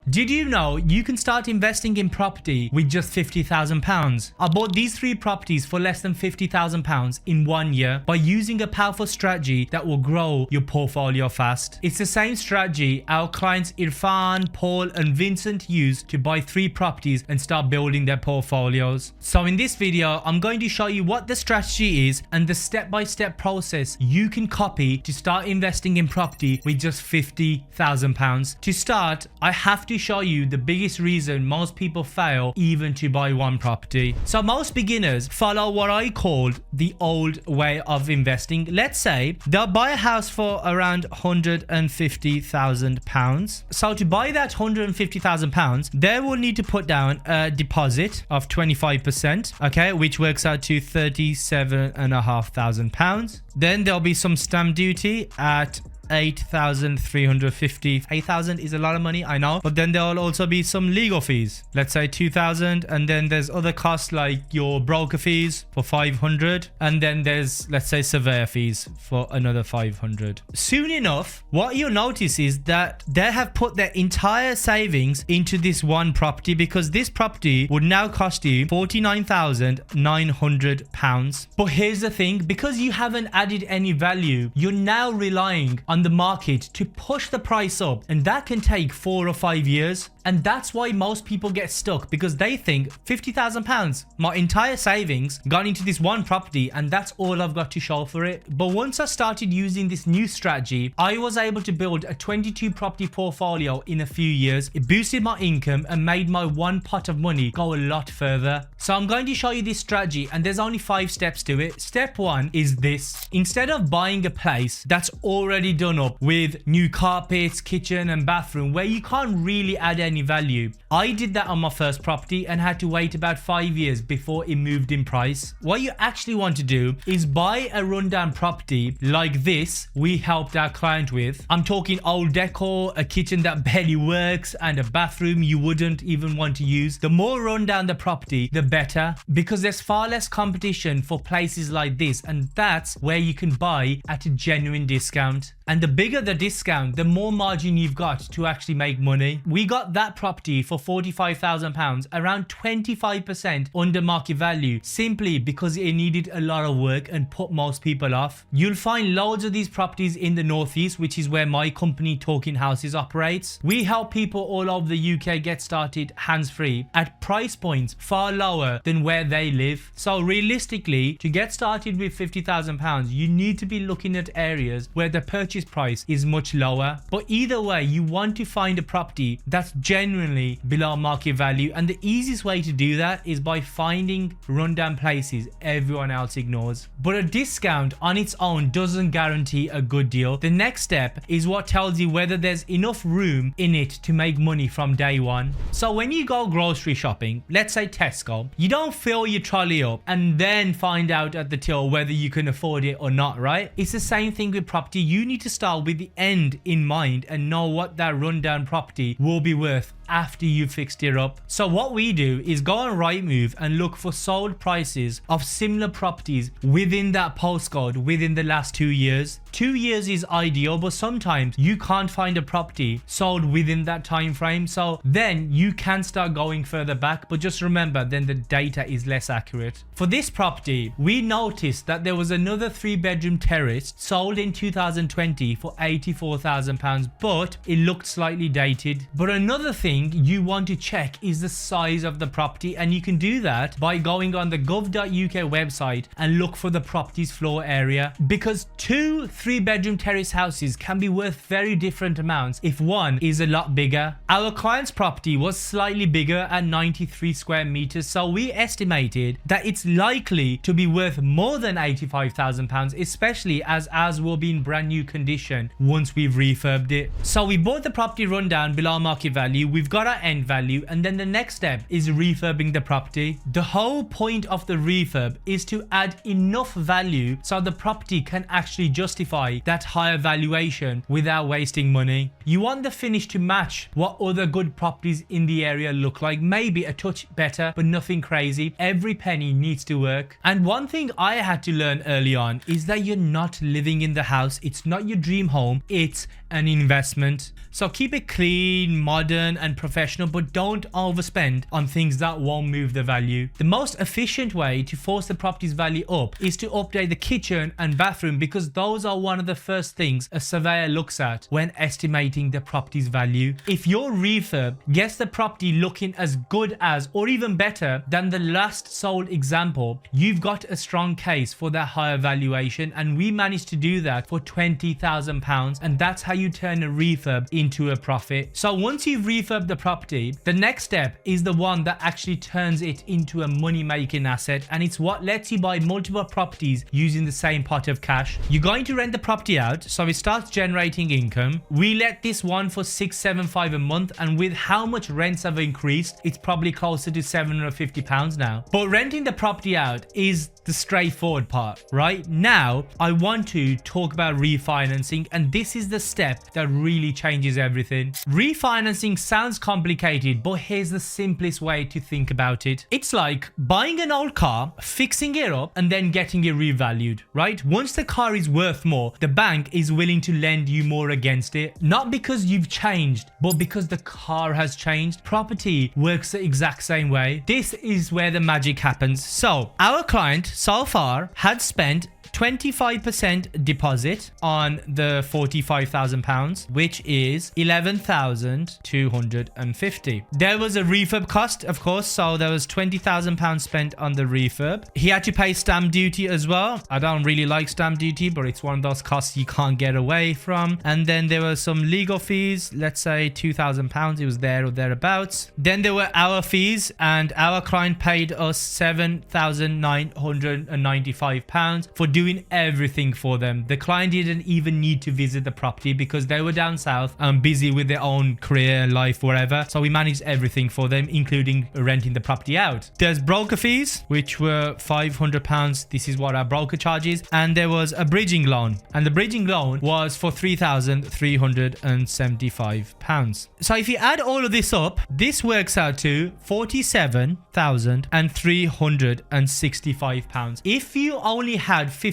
Did you know you can start investing in property with just £50,000? I bought these 3 properties for less than £50,000 in 1 year by using a powerful strategy that will grow your portfolio fast. It's the same strategy our clients Irfan, Paul and Vincent used to buy 3 properties and start building their portfolios. So in this video, I'm going to show you what the strategy is and the step-by-step process you can copy to start investing in property with just £50,000. To start, I have to show you the biggest reason most people fail even to buy one property. So most beginners follow what I called the old way of investing. Let's say they'll buy a house for around £150,000. So to buy that £150,000, they will need to put down a deposit of 25%, okay, which works out to £37,500. Then there'll be some stamp duty at 8,350. 8,000 is a lot of money, I know, but then there will also be some legal fees, let's say 2,000, and then there's other costs like your broker fees for 500, and then there's, let's say, surveyor fees for another 500. Soon enough, what you'll notice is that they have put their entire savings into this one property, because this property would now cost you £49,900. But here's the thing, because you haven't added any value, you're now relying on the market to push the price up, and that can take 4 or 5 years. And that's why most people get stuck, because they think £50,000, my entire savings gone into this one property, and that's all I've got to show for it. But once I started using this new strategy, I was able to build a 22 property portfolio in a few years. It boosted my income and made my one pot of money go a lot further. So I'm going to show you this strategy, and there's only 5 steps to it. Step 1 is this. Instead of buying a place that's already done up with new carpets, kitchen and bathroom, where you can't really add any value, I did that on my first property and had to wait about 5 years before it moved in price. What you actually want to do is buy a rundown property like this we helped our client with. I'm talking old decor, a kitchen that barely works, and a bathroom you wouldn't even want to use. The more rundown the property, the better, because there's far less competition for places like this, and that's where you can buy at a genuine discount. And the bigger the discount, the more margin you've got to actually make money. We got that property for £45,000, around 25% under market value, simply because it needed a lot of work and put most people off. You'll find loads of these properties in the Northeast, which is where my company Talking Houses operates. We help people all over the UK get started hands-free at price points far lower than where they live. So realistically, to get started with £50,000, you need to be looking at areas where the purchase price is much lower. But either way, you want to find a property that's genuinely below market value, and the easiest way to do that is by finding rundown places everyone else ignores. But a discount on its own doesn't guarantee a good deal. The next step is what tells you whether there's enough room in it to make money from day one. So when you go grocery shopping, let's say Tesco, you don't fill your trolley up and then find out at the till whether you can afford it or not, right? It's the same thing with property. You need to start with the end in mind and know what that rundown property will be worth after you've fixed it up. So what we do is go on Rightmove and look for sold prices of similar properties within that postcode within the last 2 years. 2 years is ideal, but sometimes you can't find a property sold within that time frame. So then you can start going further back, but just remember, then the data is less accurate. For this property, we noticed that there was another 3-bedroom terrace sold in 2020 for £84,000, but it looked slightly dated. But another thing you want to check is the size of the property, and you can do that by going on the gov.uk website and look for the property's floor area, because 2 3-bedroom terrace houses can be worth very different amounts if one is a lot bigger. Our client's property was slightly bigger at 93 square meters, so we estimated that it's likely to be worth more than £85,000, especially as ours will be in brand new condition once we've refurbed it. So we bought the property rundown below market value, we've got our end value, and then the next step is refurbing the property. The whole point of the refurb is to add enough value so the property can actually justify that higher valuation without wasting money. You want the finish to match what other good properties in the area look like, maybe a touch better, but nothing crazy. Every penny needs to work. And one thing I had to learn early on is that you're not living in the house. It's not your dream home, it's an investment. So keep it clean, modern and professional, but don't overspend on things that won't move the value. The most efficient way to force the property's value up is to update the kitchen and bathroom, because those are one of the first things a surveyor looks at when estimating the property's value. If your refurb gets the property looking as good as or even better than the last sold example, you've got a strong case for that higher valuation, and we managed to do that for £20,000, and that's how you turn a refurb into a profit. So once you've refurbed the property, the next step is the one that actually turns it into a money-making asset, and it's what lets you buy multiple properties using the same pot of cash. You're going to rent the property out, so it starts generating income. We let this one for £675 a month, and with how much rents have increased, it's probably closer to £750 now. But renting the property out is the straightforward part. Right now, I want to talk about refinancing, and this is the step that really changes everything. Refinancing sounds complicated, but here's the simplest way to think about it. It's like buying an old car, fixing it up, and then getting it revalued, right? Once the car is worth more, the bank is willing to lend you more against it. Not because you've changed, but because the car has changed. Property works the exact same way. This is where the magic happens. So our client so far had spent 25% deposit on the £45,000, which is 11,250. There was a refurb cost, of course, so there was £20,000 spent on the refurb. He had to pay stamp duty as well. I don't really like stamp duty, but it's one of those costs you can't get away from. And then there were some legal fees, let's say £2,000. It was there or thereabouts. Then there were our fees, and our client paid us £7,995 for doing everything for them. The client didn't even need to visit the property because they were down south and busy with their own career, life, whatever. So we managed everything for them, including renting the property out. There's broker fees, which were £500. This is what our broker charges. And there was a bridging loan. And the bridging loan was for £3,375. So if you add all of this up, this works out to £47,365. If you only had £50,000,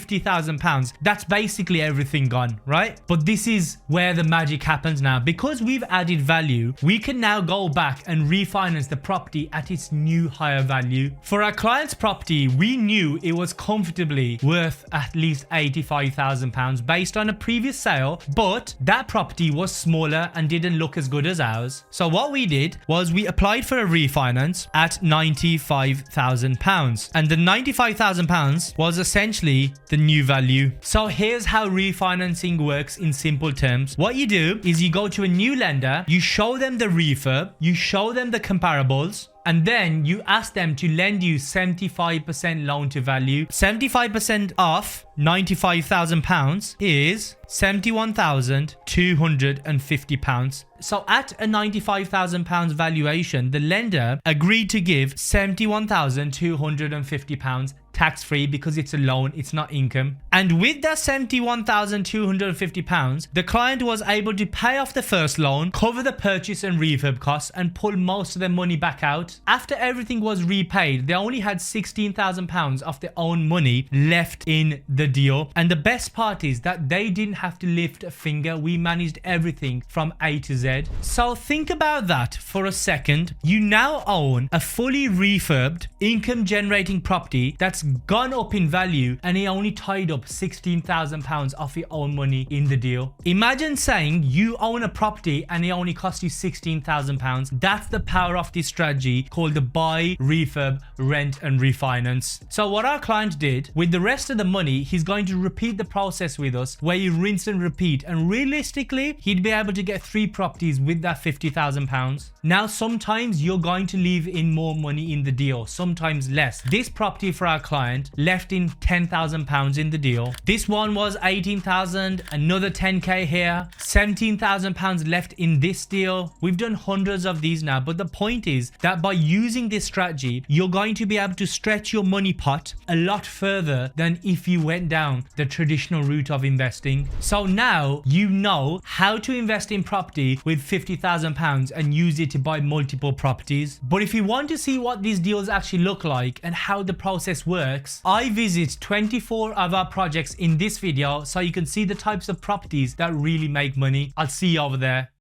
that's basically everything gone, right? But this is where the magic happens now. Because we've added value, we can now go back and refinance the property at its new higher value. For our client's property, we knew it was comfortably worth at least £85,000 based on a previous sale, but that property was smaller and didn't look as good as ours. So what we did was we applied for a refinance at £95,000, and the £95,000 was essentially the new value. So here's how refinancing works in simple terms. What you do is you go to a new lender, you show them the refurb, you show them the comparables, and then you ask them to lend you 75% loan to value. 75% off £95,000 is £71,250. So at a £95,000 valuation, the lender agreed to give £71,250 tax-free because it's a loan, it's not income. And with that £71,250, the client was able to pay off the first loan, cover the purchase and refurb costs, and pull most of their money back out. After everything was repaid, they only had £16,000 of their own money left in the deal. And the best part is that they didn't have to lift a finger. We managed everything from A to Z. So think about that for a second. You now own a fully refurbed income-generating property that's gone up in value, and he only tied up £16,000 off your own money in the deal. Imagine saying you own a property and it only cost you £16,000. That's the power of this strategy called the buy, refurb, rent and refinance. So what our client did with the rest of the money, he's going to repeat the process with us where you rinse and repeat, and realistically he'd be able to get 3 properties with that £50,000. Now sometimes you're going to leave in more money in the deal, sometimes less. This property for our client left in £10,000 in the deal. This one was 18,000, another 10k here, £17,000 left in this deal. We've done hundreds of these now, but the point is that by using this strategy, you're going to be able to stretch your money pot a lot further than if you went down the traditional route of investing. So now you know how to invest in property with £50,000 and use it to buy multiple properties. But if you want to see what these deals actually look like and how the process works, I visit 24 of our projects in this video so you can see the types of properties that really make money. I'll see you over there.